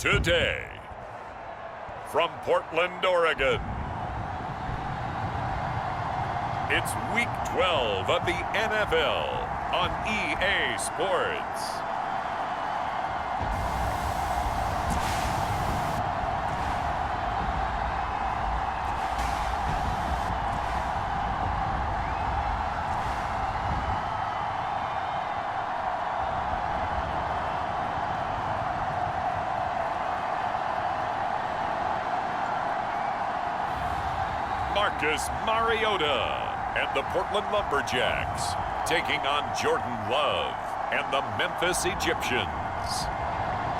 today. From Portland, Oregon, it's Week 12 of the NFL on EA Sports. Marcus Mariota and the Portland Lumberjacks taking on Jordan Love and the Memphis Egyptians.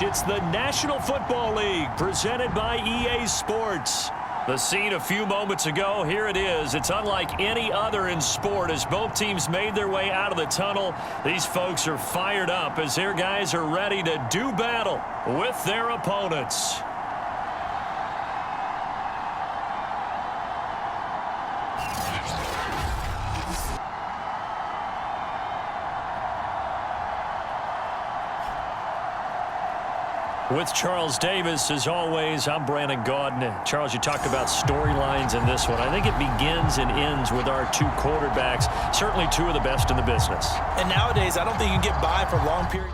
It's the National Football League presented by EA Sports. The scene a few moments ago, here it is. It's unlike any other in sport as both teams made their way out of the tunnel. These folks are fired up as their guys are ready to do battle with their opponents. With Charles Davis, as always, I'm Brandon Gaudin. Charles, you talked about storylines in this one. I think it begins and ends with our two quarterbacks, certainly two of the best in the business. And nowadays, I don't think you can get by for a long period.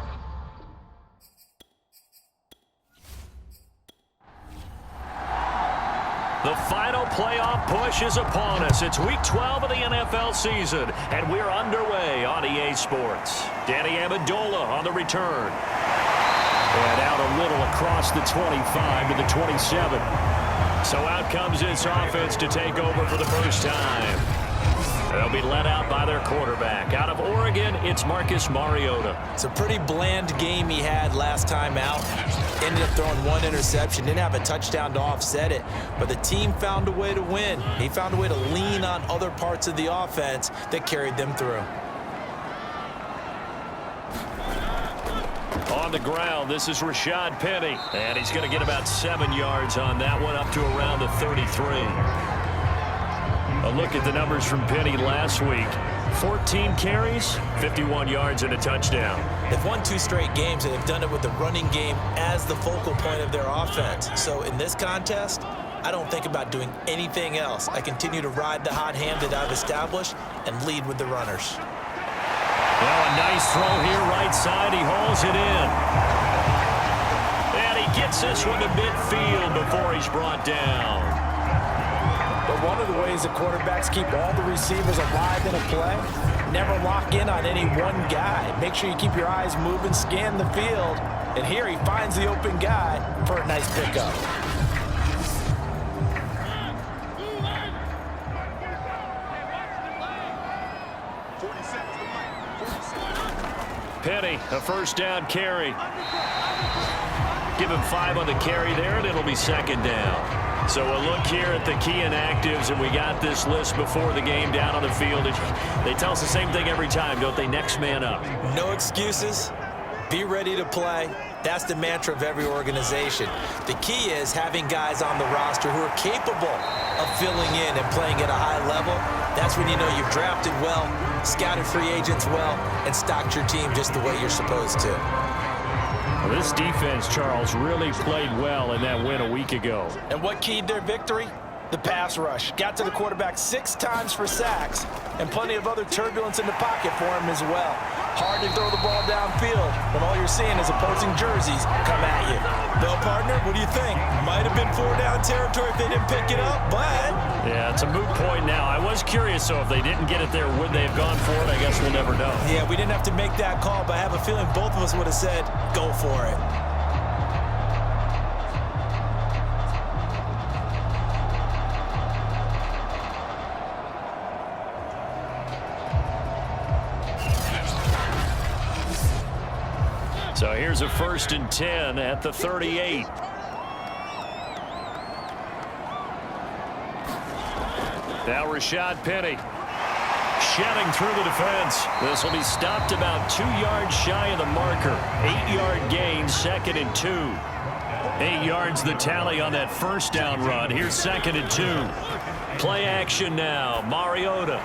The final playoff push is upon us. It's Week 12 of the NFL season, and we're underway on EA Sports. Danny Amendola on the return. And out a little across the 25 to the 27. So out comes this offense to take over for the first time. They'll be led out by their quarterback. Out of Oregon, it's Marcus Mariota. It's a pretty bland game he had last time out. Ended up throwing one interception. Didn't have a touchdown to offset it. But the team found a way to win. He found a way to lean on other parts of the offense that carried them through. On the ground, this is Rashad Penny. And he's going to get about 7 yards on that one, up to around the 33. A look at the numbers from Penny last week. 14 carries, 51 yards and a touchdown. They've won 2 straight games, and they've done it with the running game as the focal point of their offense. So in this contest, I don't think about doing anything else. I continue to ride the hot hand that I've established and lead with the runners. Well, a nice throw here right side. He hauls it in. And he gets this one to midfield before he's brought down. But one of the ways the quarterbacks keep all the receivers alive in a play, never lock in on any one guy. Make sure you keep your eyes moving, scan the field. And here he finds the open guy for a nice pickup. Penny, a first down carry. Give him 5 on the carry there, and it'll be second down. So a look here at the key inactives, and we got this list before the game down on the field. They tell us the same thing every time, don't they? Next man up. No excuses. Be ready to play. That's the mantra of every organization. The key is having guys on the roster who are capable of filling in and playing at a high level. That's when you know you've drafted well, scouted free agents well, and stocked your team just the way you're supposed to. Well, this defense, Charles, really played well in that win a week ago. And what keyed their victory? The pass rush. Got to the quarterback 6 times for sacks, and plenty of other turbulence in the pocket for him as well. Hard to throw the ball downfield when all you're seeing is opposing jerseys come at you. Bill, partner, what do you think? Might have been 4-down territory if they didn't pick it up, but... Yeah, it's a moot point now. I was curious, so if they didn't get it there, would they have gone for it? I guess we'll never know. Yeah, we didn't have to make that call, but I have a feeling both of us would have said, go for it. So here's a 1st and 10 at the 38. Now Rashad Penny shedding through the defense. This will be stopped about 2 yards shy of the marker. 8-yard gain, 2nd and 2. 8 yards the tally on that first down run. Here's 2nd and 2. Play action now. Mariota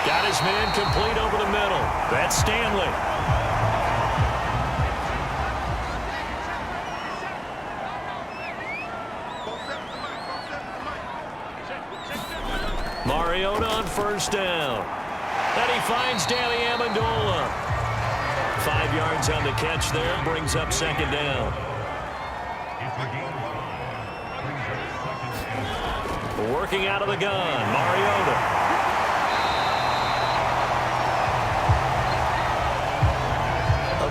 got his man complete over the middle. That's Stanley. Mariota on first down. And he finds Danny Amendola. 5 yards on the catch there, brings up second down. Working out of the gun, Mariota.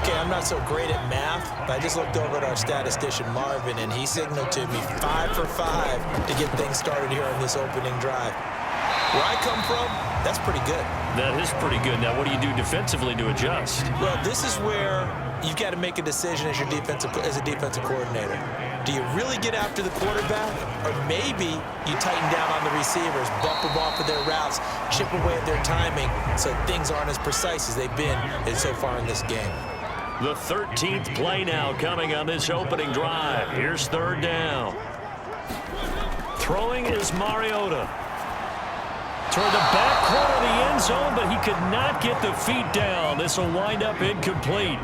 Okay, I'm not so great at math, but I just looked over at our statistician, Marvin, and he signaled to me 5 for 5 to get things started here on this opening drive. Where I come from, that's pretty good. That is pretty good. Now, what do you do defensively to adjust? Well, this is where you've got to make a decision as a defensive coordinator. Do you really get after the quarterback, or maybe you tighten down on the receivers, bump them off of their routes, chip away at their timing so things aren't as precise as they've been so far in this game? The 13th play now coming on this opening drive. Here's third down. Throwing is Mariota. Toward the back corner of the end zone, but he could not get the feet down. This will wind up incomplete.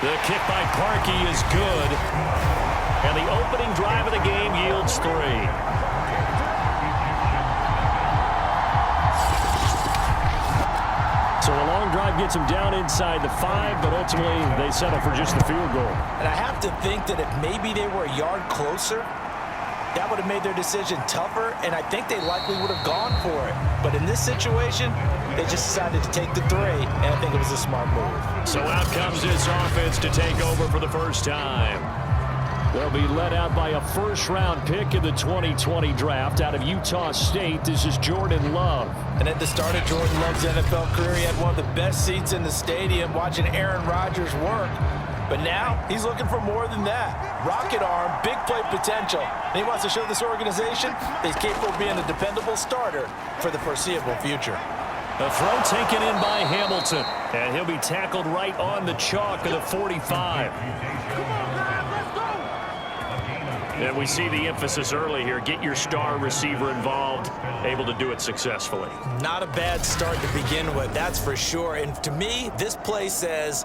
The kick by Parkey is good. And the opening drive of the game yields 3. So a long drive gets them down inside the 5, but ultimately they settle for just the field goal. And I have to think that if maybe they were a yard closer, that would have made their decision tougher, and I think they likely would have gone for it. But in this situation, they just decided to take the 3, and I think it was a smart move. So out comes this offense to take over for the first time. They'll be led out by a first-round pick in the 2020 draft out of Utah State. This is Jordan Love. And at the start of Jordan Love's NFL career, he had one of the best seats in the stadium watching Aaron Rodgers work. But now he's looking for more than that. Rocket arm, big play potential. And he wants to show this organization that he's capable of being a dependable starter for the foreseeable future. A throw taken in by Hamilton. And he'll be tackled right on the chalk of the 45. And we see the emphasis early here. Get your star receiver involved, able to do it successfully. Not a bad start to begin with, that's for sure. And to me, this play says,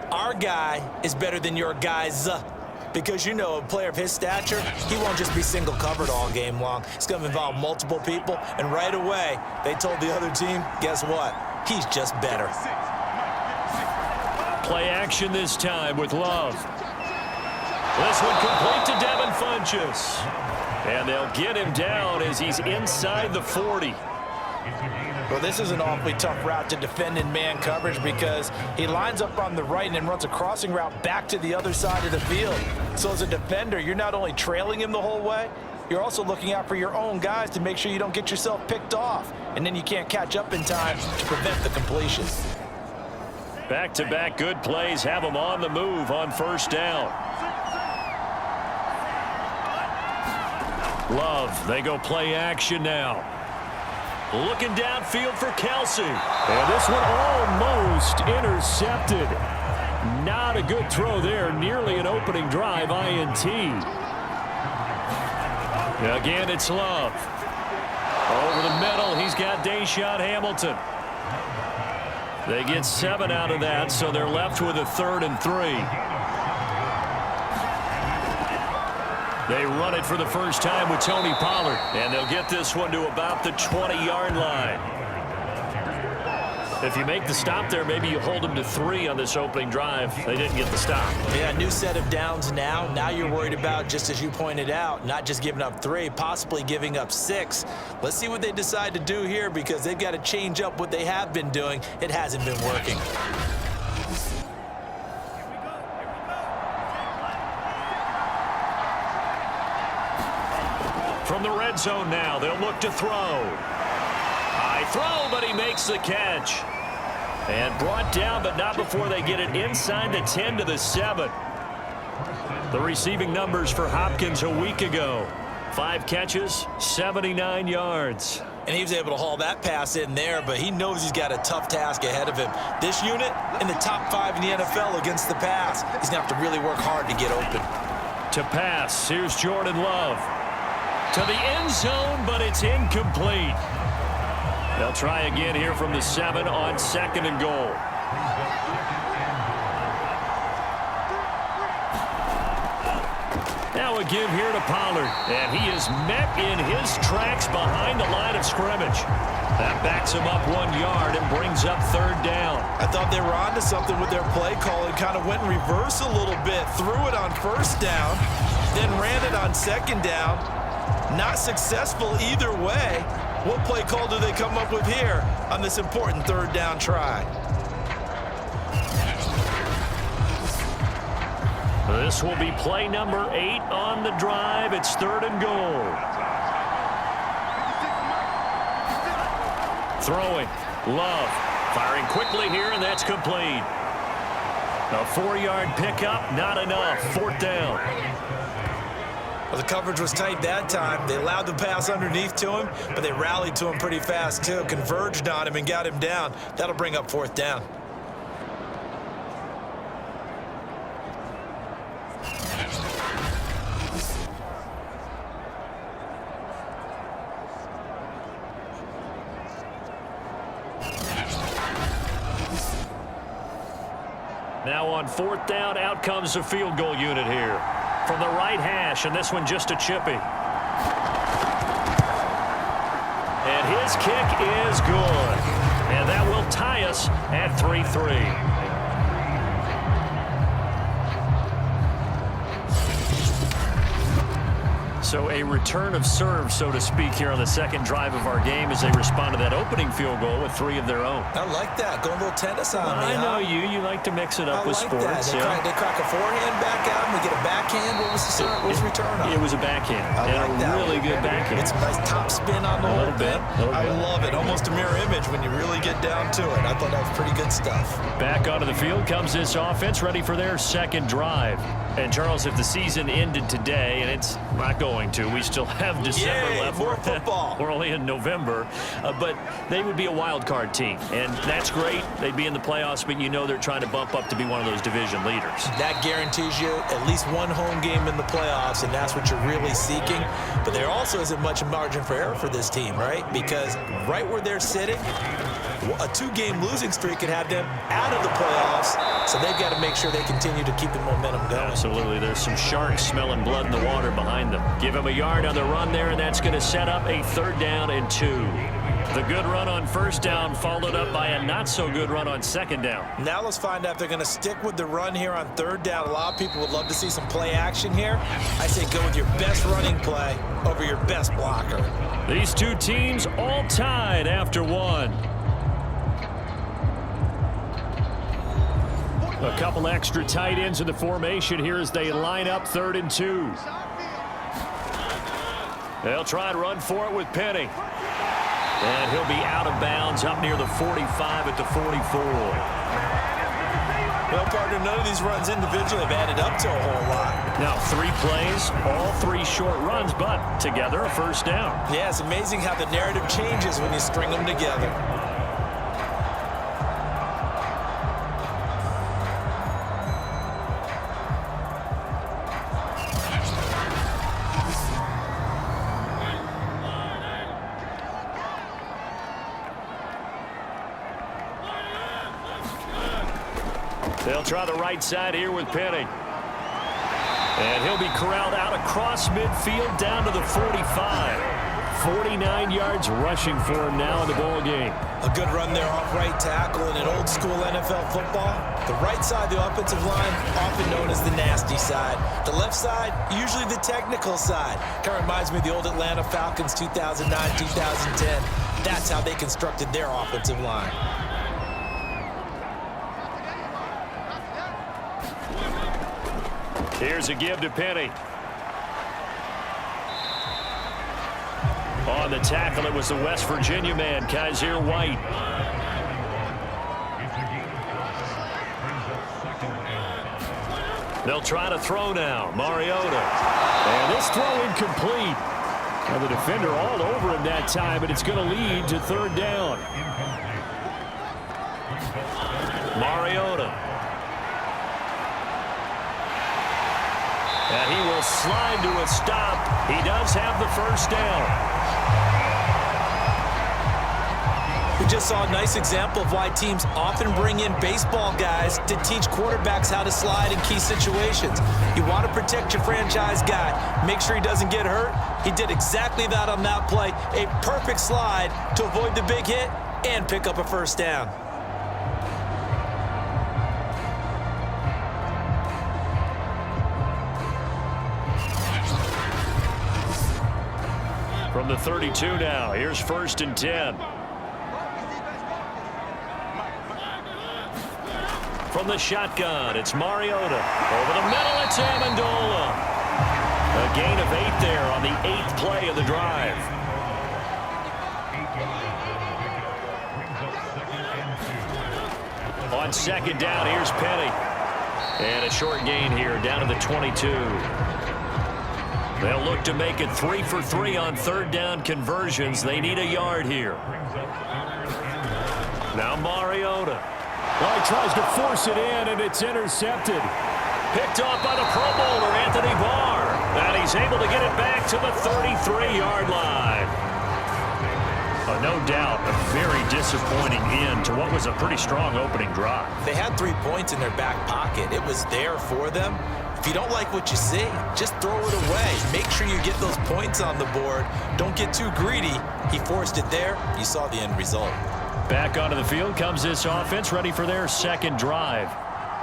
our guy is better than your guys. Because, you know, a player of his stature, he won't just be single covered all game long. It's going to involve multiple people. And right away, they told the other team, guess what? He's just better. Play action this time with Love. This one complete to Devin Funchess. And they'll get him down as he's inside the 40. Well, this is an awfully tough route to defend in man coverage because he lines up on the right and then runs a crossing route back to the other side of the field. So as a defender, you're not only trailing him the whole way, you're also looking out for your own guys to make sure you don't get yourself picked off. And then you can't catch up in time to prevent the completion. Back-to-back good plays have them on the move on first down. Love, they go play action now. Looking downfield for Kelsey. And this one almost intercepted. Not a good throw there. Nearly an opening drive INT. Again, it's Love. Over the middle, he's got Deshaun Hamilton. They get 7 out of that, so they're left with a 3rd and 3. They run it for the first time with Tony Pollard. And they'll get this one to about the 20-yard line. If you make the stop there, maybe you hold them to 3 on this opening drive. They didn't get the stop. Yeah, new set of downs now. Now you're worried about, just as you pointed out, not just giving up 3, possibly giving up 6. Let's see what they decide to do here because they've got to change up what they have been doing. It hasn't been working. From the red zone now, they'll look to throw. High throw, but he makes the catch. And brought down, but not before they get it inside the 10 to the 7. The receiving numbers for Hopkins a week ago. 5 catches, 79 yards. And he was able to haul that pass in there, but he knows he's got a tough task ahead of him. This unit in the top 5 in the NFL against the pass. He's going to have to really work hard to get open. To pass, here's Jordan Love. To the end zone, but it's incomplete. They'll try again here from the 7 on 2nd and goal. Now throw a give here to Pollard. And he is met in his tracks behind the line of scrimmage. That backs him up 1 yard and brings up third down. I thought they were onto something with their play call and kind of went in reverse a little bit. Threw it on first down, then ran it on second down. Not successful either way. What play call do they come up with here on this important third down try? This will be play number 8 on the drive. It's third and goal. Throwing. Love. Firing quickly here, and that's complete. A 4-yard pickup, not enough. Fourth down. Well, the coverage was tight that time. They allowed the pass underneath to him, but they rallied to him pretty fast, too. Converged on him and got him down. That'll bring up fourth down. Now on fourth down, out comes the field goal unit here. From the right hash, and this one just a chippy. And his kick is good. And that will tie us at 3-3. So a return of serve, so to speak, here on the second drive of our game as they respond to that opening field goal with 3 of their own. I like that. Going a little tennis on me, I know you. You like to mix it up with sports. They crack a forehand back out, and we get a backhand. What was the return on? It was a backhand. I like that. Really good backhand. It's a nice top spin on the whole bit. I love it. Almost a mirror image when you really get down to it. I thought that was pretty good stuff. Back onto the field comes this offense, ready for their second drive. And, Charles, if the season ended today, and it's not going to, we still have December left. More football. We're only in November. But they would be a wild card team. And that's great. They'd be in the playoffs, but you know they're trying to bump up to be one of those division leaders. That guarantees you at least one home game in the playoffs, and that's what you're really seeking. But there also isn't much margin for error for this team, right? Because right where they're sitting, a 2-game losing streak could have them out of the playoffs, so they've got to make sure they continue to keep the momentum going. Absolutely. There's some sharks smelling blood in the water behind them. Give them a yard on the run there, and that's going to set up a third down and 2. The good run on first down followed up by a not-so-good run on second down. Now let's find out if they're going to stick with the run here on third down. A lot of people would love to see some play action here. I say go with your best running play over your best blocker. These two teams all tied after 1. A couple extra tight ends in the formation here as they line up third and 2. They'll try and run for it with Penny. And he'll be out of bounds up near the 45 at the 44. Well, partner, none of these runs individually have added up to a whole lot. Now 3 plays, all 3 short runs, but together a first down. Yeah, it's amazing how the narrative changes when you string them together. They'll try the right side here with Penny. And he'll be corralled out across midfield down to the 45. 49 yards rushing for him now in the ball game. A good run there off right tackle in an old school NFL football. The right side of the offensive line, often known as the nasty side. The left side, usually the technical side. Kind of reminds me of the old Atlanta Falcons 2009, 2010. That's how they constructed their offensive line. Here's a give to Penny. On the tackle, it was the West Virginia man, Kaiser White. They'll try to throw now. Mariota. And this throw incomplete. And the defender all over him that time, but it's going to lead to third down. Mariota. And he will slide to a stop. He does have the first down. The we just saw a nice example of why teams often bring in baseball guys to teach quarterbacks how to slide in key situations. You want to protect your franchise guy. Make sure he doesn't get hurt. He did exactly that on that play. A perfect slide to avoid the big hit and pick up a first down. From the 32 now, here's 1st and 10. From the shotgun, it's Mariota. Over the middle, it's Amendola. A gain of 8 there on the 8th play of the drive. On 2nd down, here's Penny. And a short gain here, down to the 22. They'll look to make it 3 for 3 on 3rd down conversions. They need a yard here. Now Mariota. Well, he tries to force it in, and it's intercepted. Picked off by the Pro Bowler, Anthony Barr. And he's able to get it back to the 33-yard line. No doubt a very disappointing end to what was a pretty strong opening drive. They had 3 points in their back pocket. It was there for them. If you don't like what you see, just throw it away. Make sure you get those points on the board. Don't get too greedy. He forced it there. You saw the end result. Back onto the field comes this offense, ready for their 2nd drive.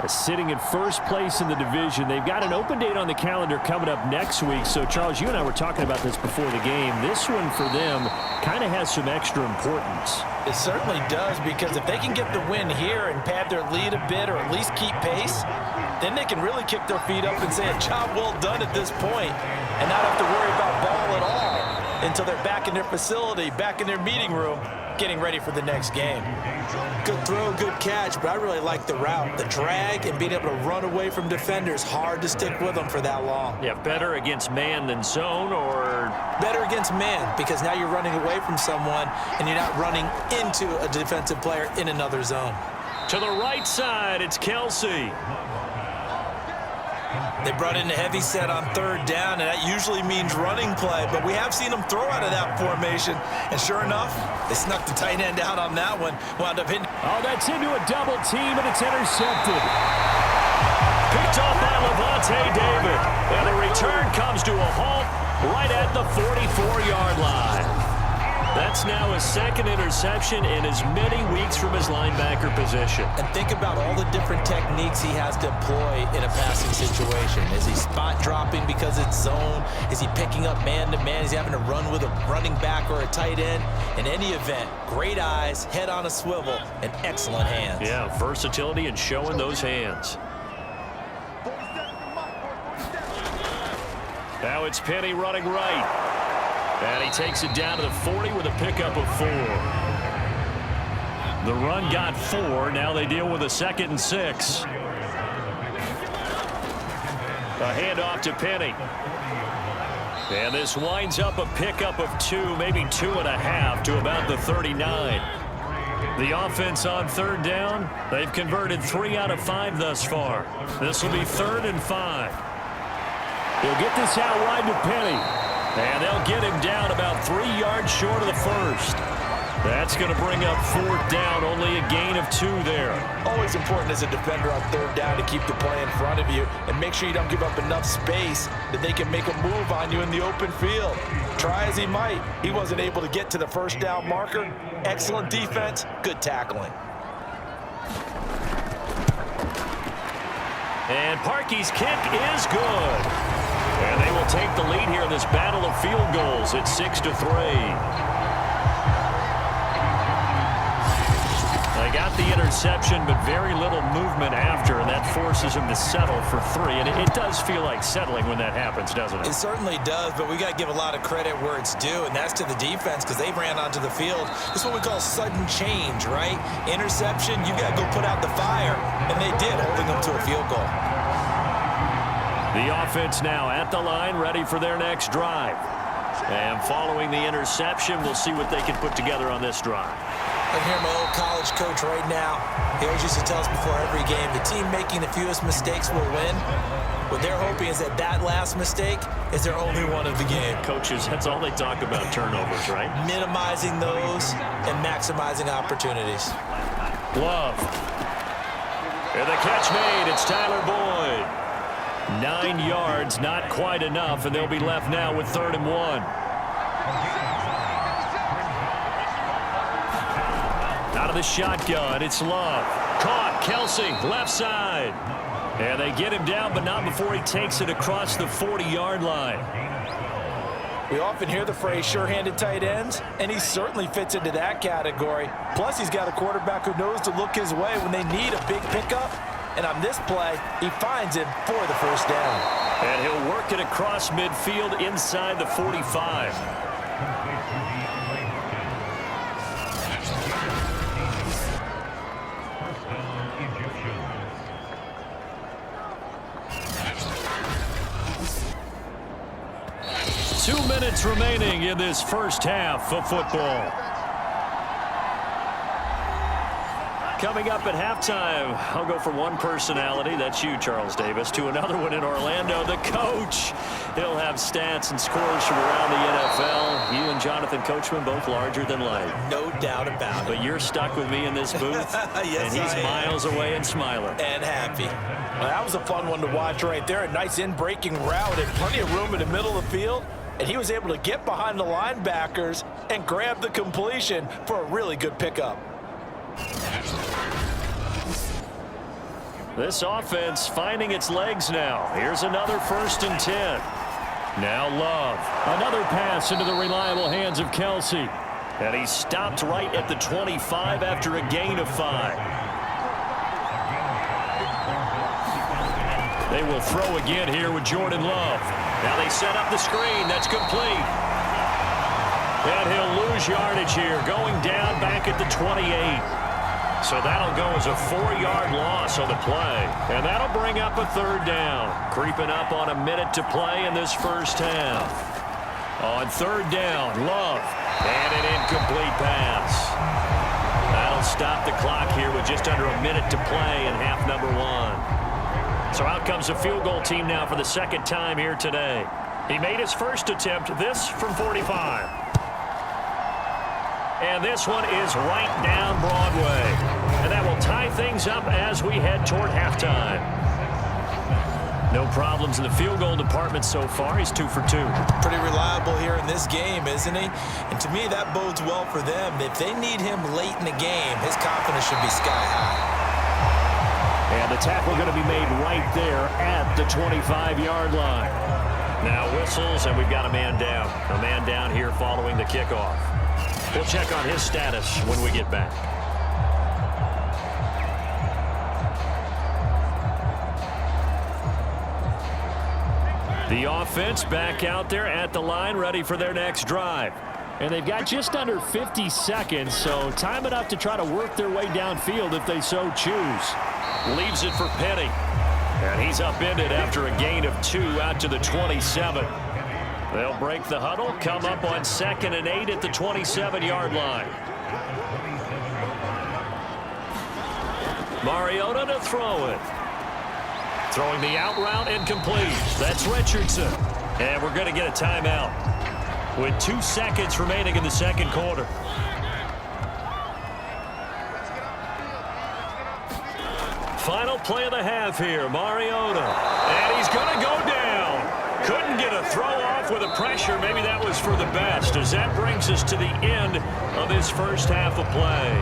Sitting in 1st place in the division. They've got an open date on the calendar coming up next week. So, Charles, you and I were talking about this before the game. This one for them kind of has some extra importance. It certainly does, because if they can get the win here and pad their lead a bit or at least keep pace, then they can really kick their feet up and say a job well done at this point and not have to worry about ball at all until they're back in their facility, back in their meeting room, getting ready for the next game. Good throw, good catch, but I really like the route. The drag and being able to run away from defenders, hard to stick with them for that long. Yeah, better against man than zone, or? Better against man, because now you're running away from someone and you're not running into a defensive player in another zone. To the right side, it's Kelsey. They brought in a heavy set on 3rd down, and that usually means running play, but we have seen them throw out of that formation, and sure enough, they snuck the tight end out on that one, wound up hitting. Oh, that's into a double team, and it's intercepted. Picked off by Levante David, and the return comes to a halt right at the 44-yard line. That's now his 2nd interception in as many weeks from his linebacker position. And think about all the different techniques he has to employ in a passing situation. Is he spot dropping because it's zone? Is he picking up man-to-man? Is he having to run with a running back or a tight end? In any event, great eyes, head on a swivel, and excellent hands. Yeah, versatility and showing those hands. Now it's Penny running right. And he takes it down to the 40 with a pickup of 4. The run got 4. Now they deal with a 2nd and 6. A handoff to Penny. And this winds up a pickup of 2, maybe 2.5 to about the 39. The offense on 3rd down, they've converted 3 out of 5 thus far. This will be 3rd and 5. He'll get this out wide to Penny. And they'll get him down about 3 yards short of the 1st. That's going to bring up 4th down, only a gain of 2 there. Always important as a defender on 3rd down to keep the play in front of you and make sure you don't give up enough space that they can make a move on you in the open field. Try as he might, he wasn't able to get to the 1st down marker. Excellent defense, good tackling. And Parkey's kick is good. And they will take the lead here in this battle of field goals at 6-3. They got the interception, but very little movement after, and that forces him to settle for 3. And it does feel like settling when that happens, doesn't it? It certainly does, but we got to give a lot of credit where it's due, and that's to the defense because they ran onto the field. This is what we call sudden change, right? Interception, you got to go put out the fire, and they did, holding them to a field goal. The offense now at the line, ready for their next drive. And following the interception, we'll see what they can put together on this drive. I hear my old college coach right now. He always used to tell us before every game, the team making the fewest mistakes will win. What they're hoping is that that last mistake is their only one of the game. Coaches, that's all they talk about, turnovers, right? Minimizing those and maximizing opportunities. Love. And the catch made. It's Tyler Boyd. 9 yards, not quite enough, and they'll be left now with 3rd and 1. Out of the shotgun, it's Love. Caught, Kelsey, left side. And they get him down, but not before he takes it across the 40-yard line. We often hear the phrase sure-handed tight ends, and he certainly fits into that category. Plus, he's got a quarterback who knows to look his way when they need a big pickup. And on this play, he finds him for the first down. And he'll work it across midfield inside the 45. Two minutes remaining in this first half of football. Coming up at halftime, I'll go from one personality, that's you, Charles Davis, to another one in Orlando, the coach. He'll have stats and scores from around the NFL. You and Jonathan Coachman, both larger than life. No doubt about it. But you're stuck with me in this booth, yes, and he's miles away and smiling. And happy. Well, that was a fun one to watch right there. A nice in-breaking route and plenty of room in the middle of the field. And he was able to get behind the linebackers and grab the completion for a really good pickup. This offense finding its legs now. Here's another 1st and 10. Now Love. Another pass into the reliable hands of Kelsey. And he stopped right at the 25 after a gain of 5. They will throw again here with Jordan Love. Now they set up the screen. That's complete. And he'll lose yardage here, going down back at the 28. So that'll go as a 4-yard loss on the play. And that'll bring up a 3rd down. Creeping up on a minute to play in this first half. On 3rd down, Love. And an incomplete pass. That'll stop the clock here with just under a minute to play in half number 1. So out comes a field goal team now for the 2nd time here today. He made his first attempt, this from 45. And this one is right down Broadway. And that will tie things up as we head toward halftime. No problems in the field goal department so far. He's 2 for 2. Pretty reliable here in this game, isn't he? And to me, that bodes well for them. If they need him late in the game, his confidence should be sky high. And the tackle going to be made right there at the 25-yard line. Now whistles, and we've got a man down. A man down here following the kickoff. We'll check on his status when we get back. The offense back out there at the line, ready for their next drive. And they've got just under 50 seconds, so time enough to try to work their way downfield if they so choose. Leaves it for Penny. And he's upended after a gain of 2 out to the 27. They'll break the huddle, come up on 2nd and 8 at the 27-yard line. Mariota to throw it. Throwing the out route incomplete. That's Richardson. And we're going to get a timeout with 2 seconds remaining in the 2nd quarter. Final play of the half here, Mariota. And he's going to go down. Couldn't get a throw off with the pressure. Maybe that was for the best, as that brings us to the end of this first half of play.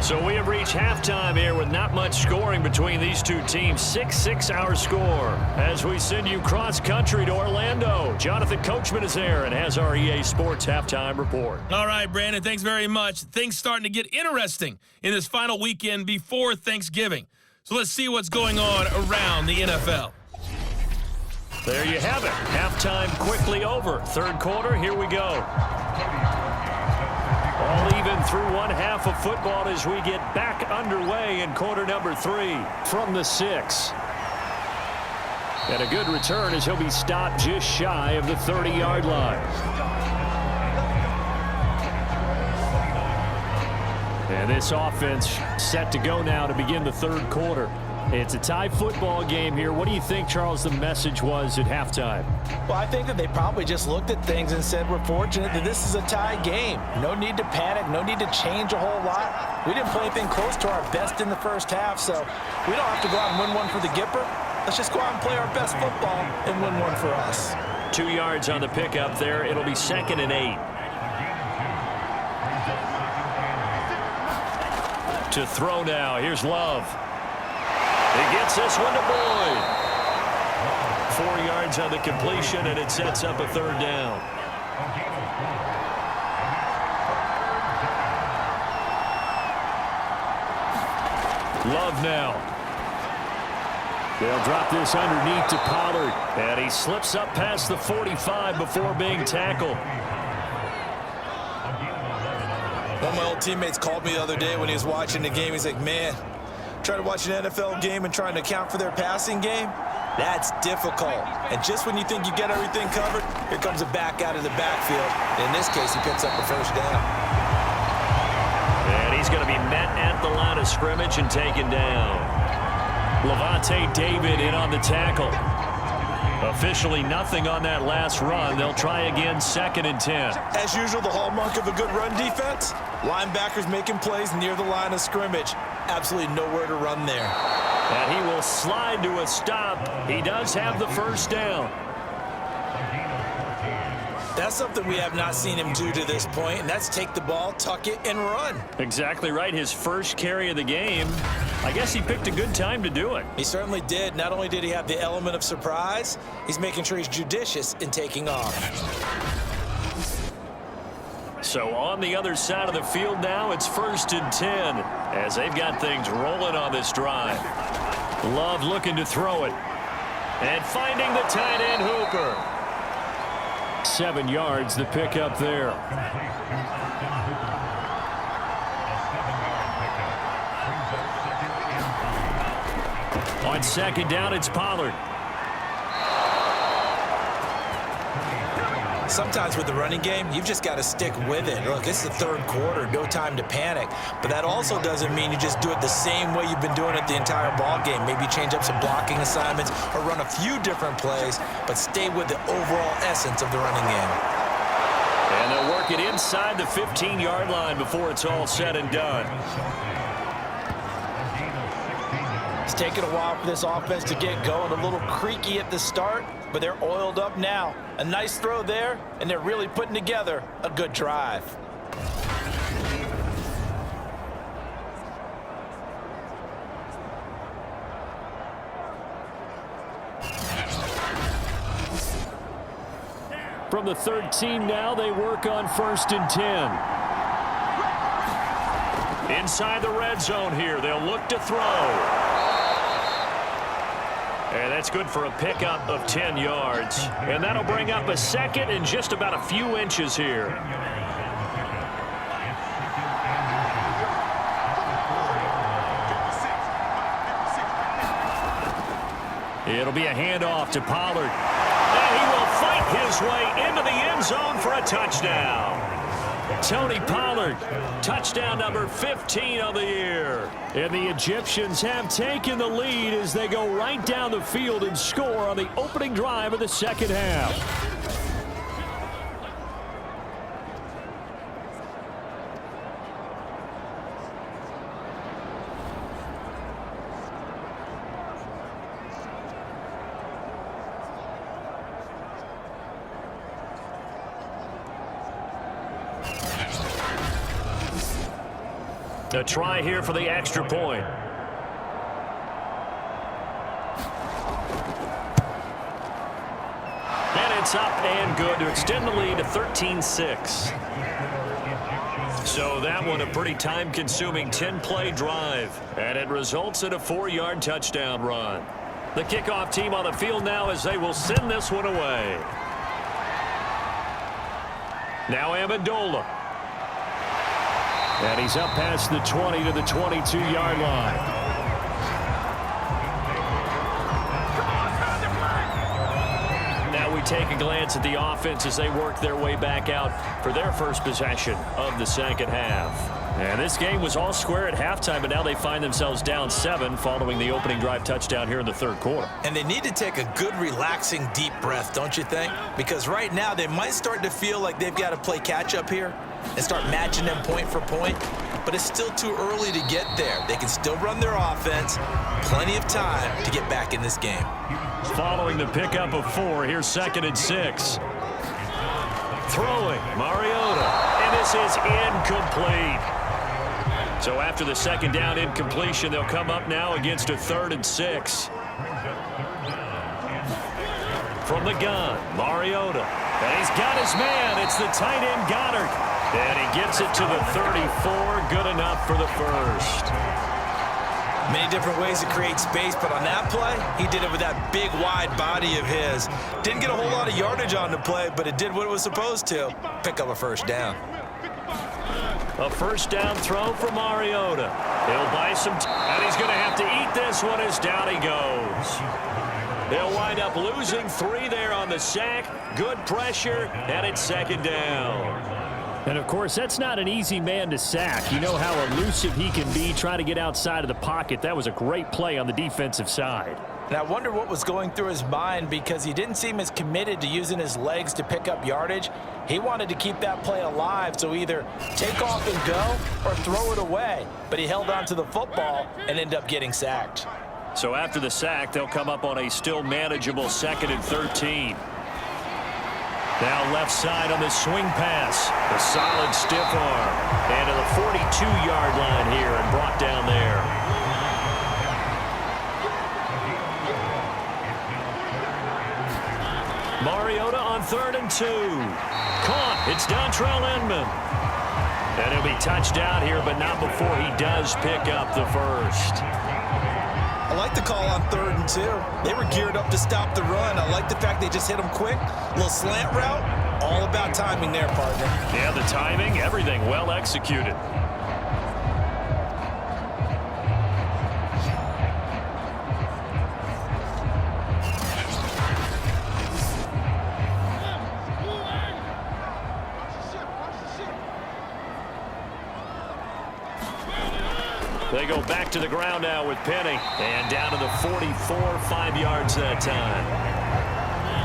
So we have reached halftime here with not much scoring between these two teams. 6-6 our score as we send you cross-country to Orlando. Jonathan Coachman is there and has our EA Sports halftime report. All right, Brandon, thanks very much. Things starting to get interesting in this final weekend before Thanksgiving. So let's see what's going on around the NFL. There you have it. Halftime quickly over. 3rd quarter, here we go. All even through one half of football as we get back underway in quarter number 3 from the 6. And a good return as he'll be stopped just shy of the 30-yard line. And this offense set to go now to begin the 3rd quarter. It's a tie football game here. What do you think, Charles, the message was at halftime? Well, I think that they probably just looked at things and said, we're fortunate that this is a tie game. No need to panic, no need to change a whole lot. We didn't play anything close to our best in the first half, so we don't have to go out and win one for the Gipper. Let's just go out and play our best football and win one for us. 2 yards on the pickup there. It'll be 2nd and 8. To throw now. Here's Love. He gets this one to Boyd. 4 yards on the completion, and it sets up a 3rd down. Love now. They'll drop this underneath to Pollard. And he slips up past the 45 before being tackled. One of my old teammates called me the other day when he was watching the game. He's like, man, trying to watch an NFL game and trying to account for their passing game, that's difficult. And just when you think you get everything covered, here comes a back out of the backfield. In this case, he picks up a 1st down. And he's going to be met at the line of scrimmage and taken down. Levante David in on the tackle. Officially nothing on that last run. They'll try again, 2nd and 10. As usual, the hallmark of a good run defense, linebackers making plays near the line of scrimmage. Absolutely nowhere to run there. And he will slide to a stop. He does have the 1st down. That's something we have not seen him do to this point, and that's take the ball, tuck it, and run. Exactly right. His first carry of the game. I guess he picked a good time to do it. He certainly did. Not only did he have the element of surprise, he's making sure he's judicious in taking off. So on the other side of the field now, it's 1st and 10 as they've got things rolling on this drive. Love looking to throw it. And finding the tight end Hooper. 7 yards, the pickup there. On 2nd down, it's Pollard. Sometimes with the running game, you've just got to stick with it. Look, it's the 3rd quarter, no time to panic. But that also doesn't mean you just do it the same way you've been doing it the entire ball game. Maybe change up some blocking assignments or run a few different plays, but stay with the overall essence of the running game. And they'll work it inside the 15-yard line before it's all said and done. It's taken a while for this offense to get going. A little creaky at the start, but they're oiled up now. A nice throw there, and they're really putting together a good drive. From the 13 now, they work on 1st and 10. Inside the red zone here, they'll look to throw. And that's good for a pickup of 10 yards. And that'll bring up a 2nd and just about a few inches here. It'll be a handoff to Pollard. And he will fight his way into the end zone for a touchdown. Tony Pollard, touchdown number 15 of the year. And the Egyptians have taken the lead as they go right down the field and score on the opening drive of the 2nd half. A try here for the extra point. And it's up and good to extend the lead to 13-6. So that one a pretty time-consuming 10-play drive. And it results in a 4-yard touchdown run. The kickoff team on the field now as they will send this one away. Now Amendola. And he's up past the 20 to the 22-yard line. Now we take a glance at the offense as they work their way back out for their first possession of the second half. And this game was all square at halftime, but now they find themselves down 7 following the opening drive touchdown here in the third quarter. And they need to take a good, relaxing, deep breath, don't you think? Because right now they might start to feel like they've got to play catch-up here and start matching them point for point. But it's still too early to get there. They can still run their offense. Plenty of time to get back in this game. Following the pickup of 4, here's 2nd and 6. Throwing, Mariota, and this is incomplete. So after the second down incompletion, they'll come up now against a 3rd and 6. From the gun, Mariota, and he's got his man. It's the tight end Goddard, and he gets it to the 34. Good enough for the first. Many different ways to create space, but on that play, he did it with that big, wide body of his. Didn't get a whole lot of yardage on the play, but it did what it was supposed to. Pick up a first down. A first down throw for Mariota. He'll buy some and he's going to have to eat this one as down he goes. They'll wind up losing 3 there on the sack. Good pressure, and it's 2nd down. And, of course, that's not an easy man to sack. You know how elusive he can be trying to get outside of the pocket. That was a great play on the defensive side. And I wonder what was going through his mind, because he didn't seem as committed to using his legs to pick up yardage. He wanted to keep that play alive, so either take off and go or throw it away. But he held on to the football and ended up getting sacked. So after the sack, they'll come up on a still manageable 2nd and 13. Now left side on the swing pass. A solid stiff arm. And to the 42-yard line here and brought down there. Mariota on 3rd and 2. Caught. It's Dontrell Inman. And he'll be touched out here, but not before he does pick up the first. I like the call on 3rd and 2. They were geared up to stop the run. I like the fact they just hit them quick. A little slant route. All about timing there, partner. Yeah, the timing, everything well executed. They go back to the ground now with Penny. And down to the 44, 5 yards that time.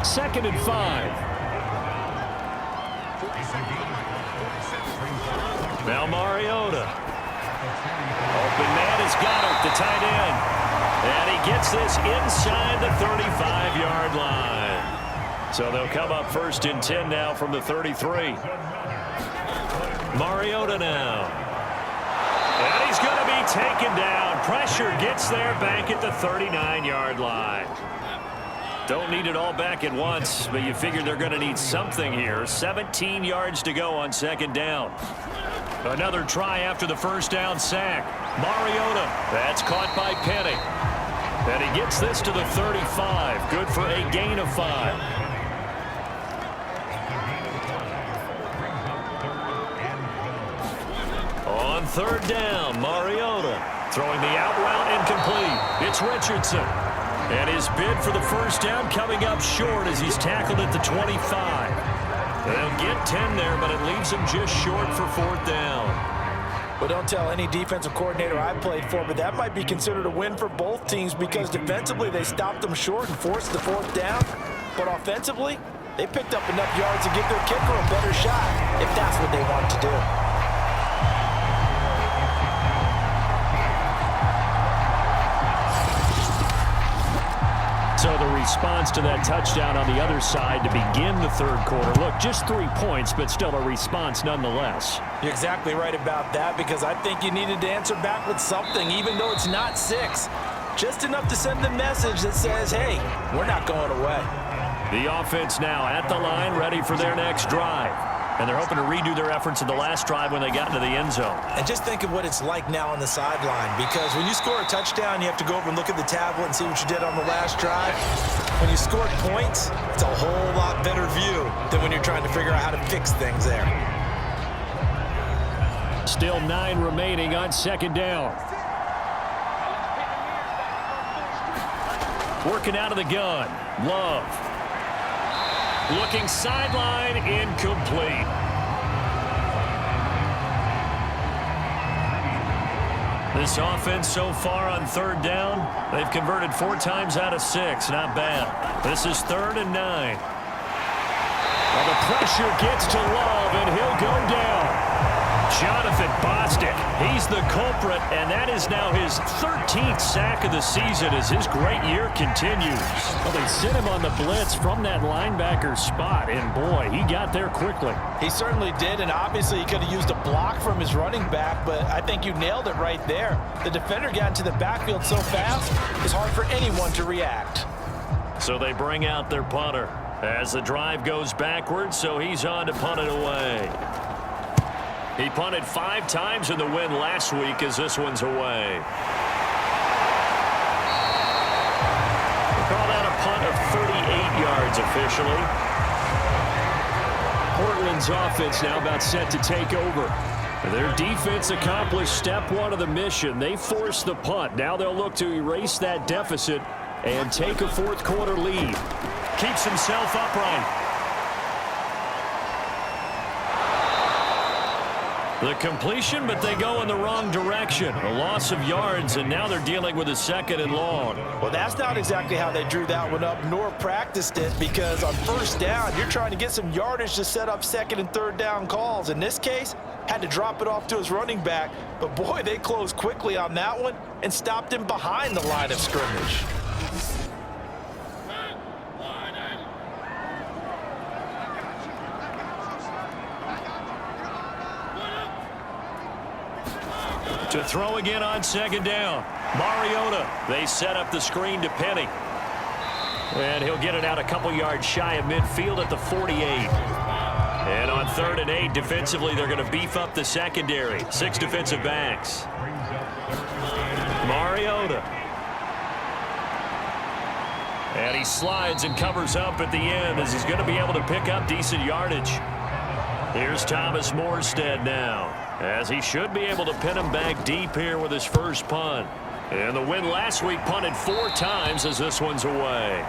2nd and 5. Now Mariota. Open man is Goddard, the tight end. And he gets this inside the 35-yard line. So they'll come up 1st and 10 now from the 33. Mariota now. And he's going to be taken down. Pressure gets there back at the 39-yard line. Don't need it all back at once, but you figure they're going to need something here. 17 yards to go on 2nd down. Another try after the first down sack. Mariota. That's caught by Penny. And he gets this to the 35. Good for a gain of 5. On 3rd down, Mariota throwing the out route incomplete. It's Richardson. And his bid for the first down coming up short as he's tackled at the 25. They'll get 10 there, but it leaves him just short for 4th down. Well, don't tell any defensive coordinator I played for, but that might be considered a win for both teams, because defensively they stopped them short and forced the 4th down. But offensively, they picked up enough yards to give their kicker a better shot if that's what they want to do. So the response to that touchdown on the other side to begin the 3rd quarter. Look, just 3 points, but still a response nonetheless. You're exactly right about that, because I think you needed to answer back with something, even though it's not 6. Just enough to send the message that says, hey, we're not going away. The offense now at the line, ready for their next drive. And they're hoping to redo their efforts in the last drive when they got into the end zone. And just think of what it's like now on the sideline, because when you score a touchdown, you have to go over and look at the tablet and see what you did on the last drive. When you score points, it's a whole lot better view than when you're trying to figure out how to fix things there. Still 9 remaining on 2nd down. Working out of the gun. Love. Looking sideline, incomplete. This offense so far on third down, they've converted 4 times out of 6. Not bad. This is 3rd and 9. Well, the pressure gets to Love, and he'll go down. Jonathan Bostic, he's the culprit, and that is now his 13th sack of the season as his great year continues. Well, they sent him on the blitz from that linebacker spot, and boy, he got there quickly. He certainly did, and obviously he could have used a block from his running back, but I think you nailed it right there. The defender got into the backfield so fast, it's hard for anyone to react. So they bring out their punter as the drive goes backwards, so he's on to punt it away. He punted 5 times in the win last week as this one's away. We'll call that a punt of 38 yards officially. Portland's offense now about set to take over. Their defense accomplished step 1 of the mission. They forced the punt. Now they'll look to erase that deficit and take a 4th quarter lead. Keeps himself upright. The completion, but they go in the wrong direction. A loss of yards, and now they're dealing with a 2nd and long. Well, that's not exactly how they drew that one up, nor practiced it, because on 1st down, you're trying to get some yardage to set up 2nd and 3rd down calls. In this case, had to drop it off to his running back, but boy, they closed quickly on that one and stopped him behind the line of scrimmage. To throw again on 2nd down. Mariota, they set up the screen to Penny. And he'll get it out a couple yards shy of midfield at the 48. And on 3rd and 8, defensively, they're going to beef up the secondary. 6 defensive backs. Mariota. And he slides and covers up at the end as he's going to be able to pick up decent yardage. Here's Thomas Morstead now, as he should be able to pin him back deep here with his first punt. And the win last week punted 4 times as this one's away.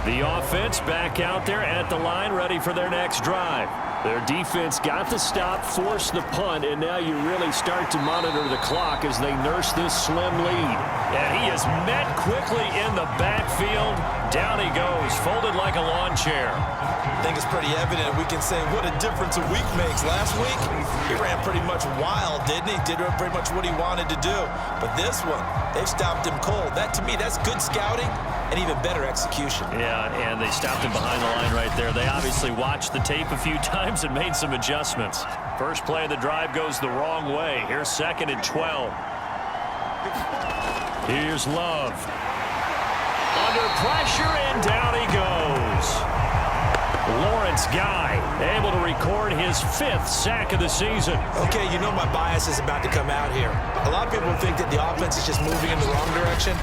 The offense back out there at the line, ready for their next drive. Their defense got the stop, forced the punt, and now you really start to monitor the clock as they nurse this slim lead. And he is met quickly in the backfield. Down he goes, folded like a lawn chair. I think it's pretty evident. We can say what a difference a week makes. Last week, he ran pretty much wild, didn't he? Did pretty much what he wanted to do. But this one, they've stopped him cold. That, to me, that's good scouting and even better execution. Yeah, and they stopped him behind the line right there. They obviously watched the tape a few times and made some adjustments. First play of the drive goes the wrong way. Here's 2nd and 12. Here's Love. Under pressure, and down he goes. Lawrence Guy able to record his 5th sack of the season. Okay, you know my bias is about to come out here. A lot of people think that the offense is just moving in the wrong direction.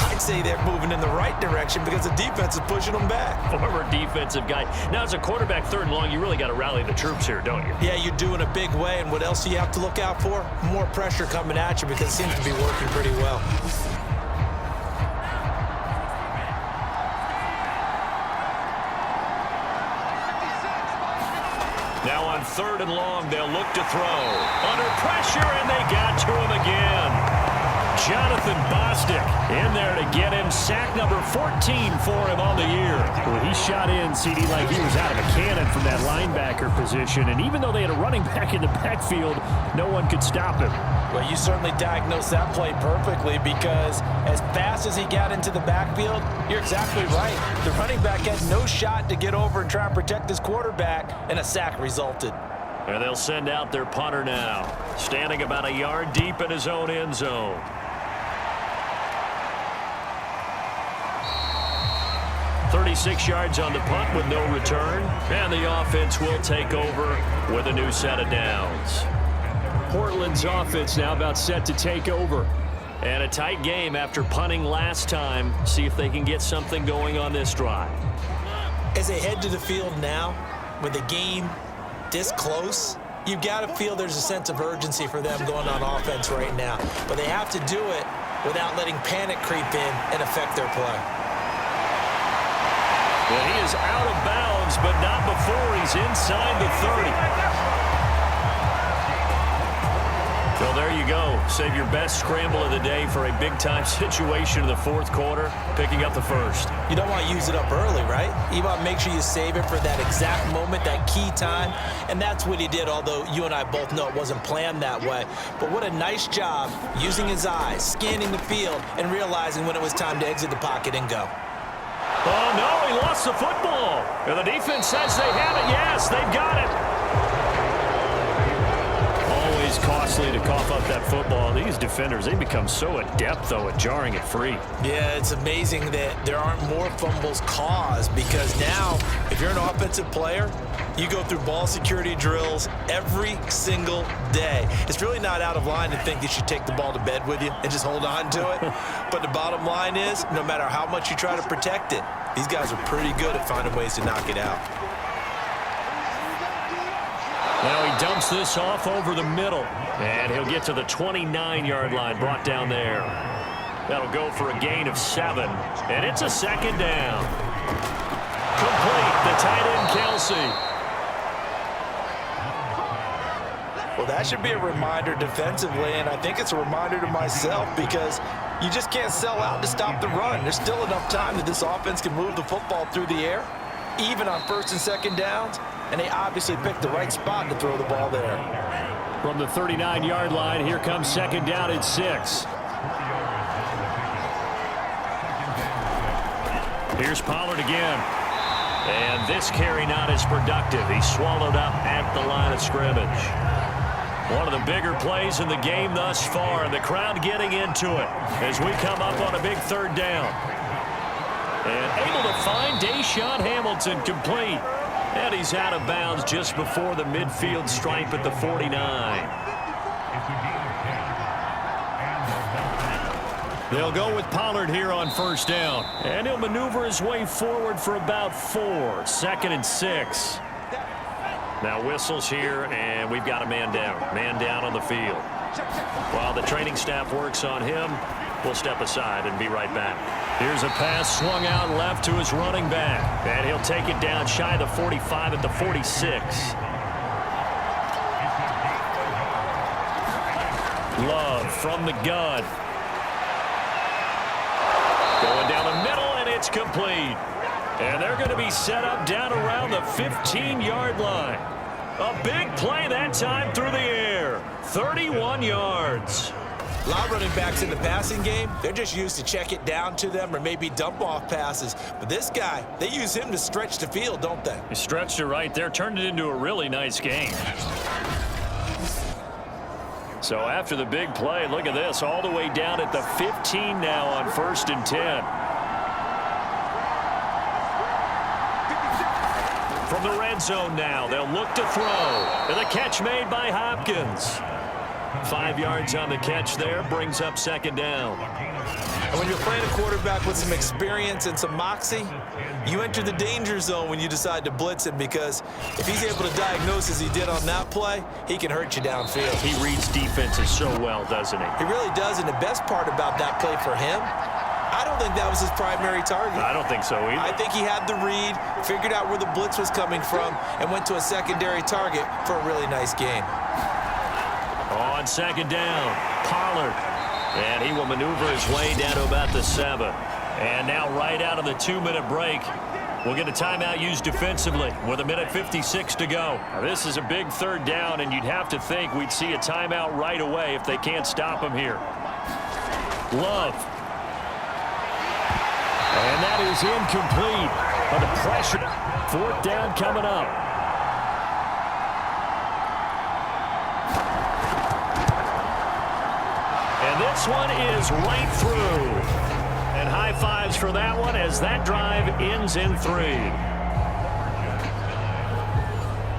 I'd say they're moving in the right direction because the defense is pushing them back. Former defensive guy. Now, as a quarterback 3rd and long, you really got to rally the troops here, don't you? Yeah, you do in a big way. And what else do you have to look out for? More pressure coming at you because it seems to be working pretty well. Now on 3rd and long, they'll look to throw. Under pressure, and they got to him again. Jonathan Bostic in there to get him sack number 14 for him on the year. Well, he shot in, CD, like he was out of a cannon from that linebacker position. And even though they had a running back in the backfield, no one could stop him. Well, you certainly diagnosed that play perfectly because as fast as he got into the backfield, you're exactly right. The running back had no shot to get over and try and protect his quarterback, and a sack resulted. And they'll send out their punter now, standing about a yard deep in his own end zone. 36 yards on the punt with no return, and the offense will take over with a new set of downs. Portland's offense now about set to take over. And a tight game after punting last time. See if they can get something going on this drive. As they head to the field now, with the game this close, you've got to feel there's a sense of urgency for them going on offense right now. But they have to do it without letting panic creep in and affect their play. And he is out of bounds, but not before he's inside the 30. Well, there you go. Save your best scramble of the day for a big-time situation in the fourth quarter, picking up the first. You don't want to use it up early, right? You want to make sure you save it for that exact moment, that key time, and that's what he did, although you and I both know it wasn't planned that way. But what a nice job using his eyes, scanning the field, and realizing when it was time to exit the pocket and go. Oh, no, he lost the football. And the defense says they have it. Yes, they've got it. Always costly to cough up that football. These defenders, they become so adept, though, at jarring it free. Yeah, it's amazing that there aren't more fumbles caused because now, if you're an offensive player, you go through ball security drills every single day. It's really not out of line to think that you take the ball to bed with you and just hold on to it. But the bottom line is, no matter how much you try to protect it, these guys are pretty good at finding ways to knock it out. Now he dumps this off over the middle, and he'll get to the 29-yard line, brought down there. That'll go for a gain of 7, and it's a second down. Complete, the tight end, Kelsey. Well, that should be a reminder defensively, and I think it's a reminder to myself because you just can't sell out to stop the run. There's still enough time that this offense can move the football through the air, even on first and second downs, and they obviously picked the right spot to throw the ball there. From the 39-yard line, here comes second down and 6. Here's Pollard again. And this carry not as productive. He's swallowed up at the line of scrimmage. One of the bigger plays in the game thus far, and the crowd getting into it as we come up on a big third down. And able to find Deshaun Hamilton complete. And he's out of bounds just before the midfield stripe at the 49. They'll go with Pollard here on first down. And he'll maneuver his way forward for about 4. Second and 6. Now whistles here, and we've got a man down. Man down on the field. While the training staff works on him, we'll step aside and be right back. Here's a pass swung out left to his running back. And he'll take it down shy of the 45 at the 46. Love from the gun. Going down the middle, and it's complete. And they're going to be set up down around the 15-yard line. A big play that time through the air. 31 yards. A lot of running backs in the passing game, they're just used to check it down to them or maybe dump off passes. But this guy, they use him to stretch the field, don't they? He stretched it right there, turned it into a really nice game. So after the big play, look at this, all the way down at the 15 now on first and 10. From the red zone now, they'll look to throw. And the catch made by Hopkins. 5 yards on the catch there, brings up second down. And when you're playing a quarterback with some experience and some moxie, you enter the danger zone when you decide to blitz him, because if he's able to diagnose as he did on that play, he can hurt you downfield. He reads defenses so well, doesn't he? He really does, and the best part about that play for him, I don't think that was his primary target. I don't think so either. I think he had the read, figured out where the blitz was coming from, and went to a secondary target for a really nice game. On second down, Pollard. And he will maneuver his way down to about the 7. And now right out of the 2-minute break, we'll get a timeout used defensively with 1:56 to go. Now, this is a big third down, and you'd have to think we'd see a timeout right away if they can't stop him here. Love. And that is incomplete. Under pressure. Fourth down coming up. And this one is right through. And high fives for that one as that drive ends in 3.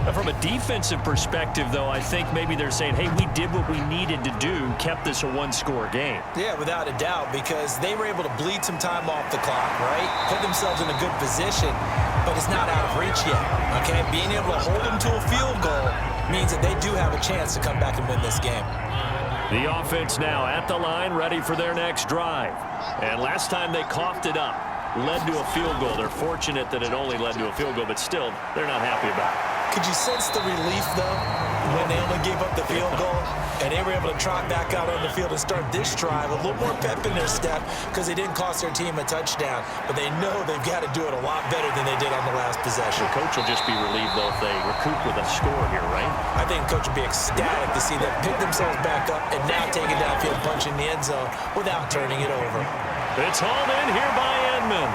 Now, from a defensive perspective, though, I think maybe they're saying, hey, we did what we needed to do, kept this a one-score game. Yeah, without a doubt, because they were able to bleed some time off the clock, right? Put themselves in a good position, but it's not out of reach yet, okay? Being able to hold them to a field goal means that they do have a chance to come back and win this game. The offense now at the line, ready for their next drive. And last time they coughed it up. led to a field goal. They're fortunate that it only led to a field goal, but still, they're not happy about it. Could you sense the relief, though, when they only gave up the field goal and they were able to trot back out on the field and start this drive? A little more pep in their step because they didn't cost their team a touchdown, but they know they've got to do it a lot better than they did on the last possession. The coach will just be relieved, though, if they recoup with a score here, right? I think the coach will be ecstatic to see them pick themselves back up and now take it downfield, punching the end zone without turning it over. It's hauled in here by Edmond.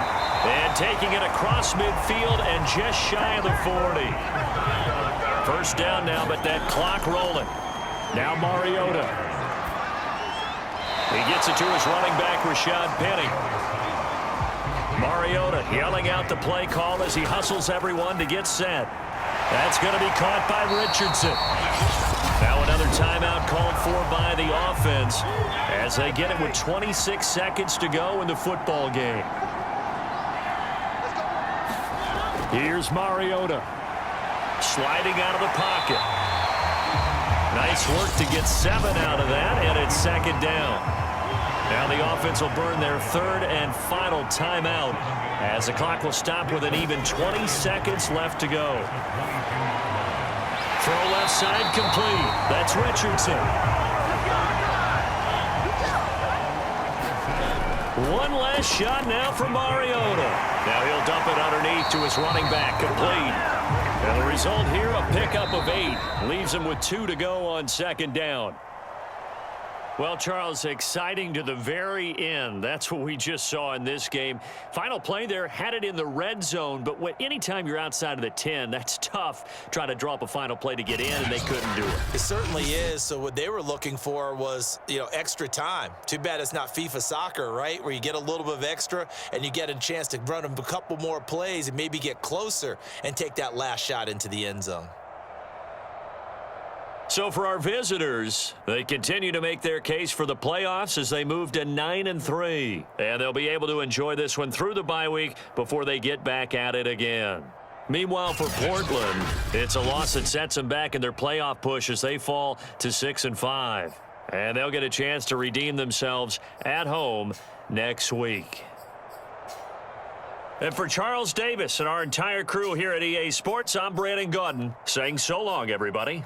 And taking it across midfield and just shy of the 40. First down now, but that clock rolling. Now Mariota. He gets it to his running back, Rashad Penny. Mariota yelling out the play call as he hustles everyone to get set. That's going to be caught by Richardson. Now another timeout called for by the offense as they get it with 26 seconds to go in the football game. Here's Mariota. Sliding out of the pocket. Nice work to get 7 out of that, and it's second down. Now the offense will burn their third and final timeout as the clock will stop with an even 20 seconds left to go. Throw left side complete. That's Richardson. One last shot now for Mariota. Now he'll dump it underneath to his running back, complete. And the result here, a pickup of 8. Leaves him with 2 to go on second down. Well, Charles, exciting to the very end. That's what we just saw in this game. Final play there, had it in the red zone, but anytime you're outside of the 10, that's tough trying to draw up a final play to get in, and they couldn't do it. It certainly is. So what they were looking for was, extra time. Too bad it's not FIFA soccer, right, where you get a little bit of extra and you get a chance to run a couple more plays and maybe get closer and take that last shot into the end zone. So for our visitors, they continue to make their case for the playoffs as they move to 9-3. And they'll be able to enjoy this one through the bye week before they get back at it again. Meanwhile, for Portland, it's a loss that sets them back in their playoff push as they fall to 6-5. And they'll get a chance to redeem themselves at home next week. And for Charles Davis and our entire crew here at EA Sports, I'm Brandon Gaudin saying so long, everybody.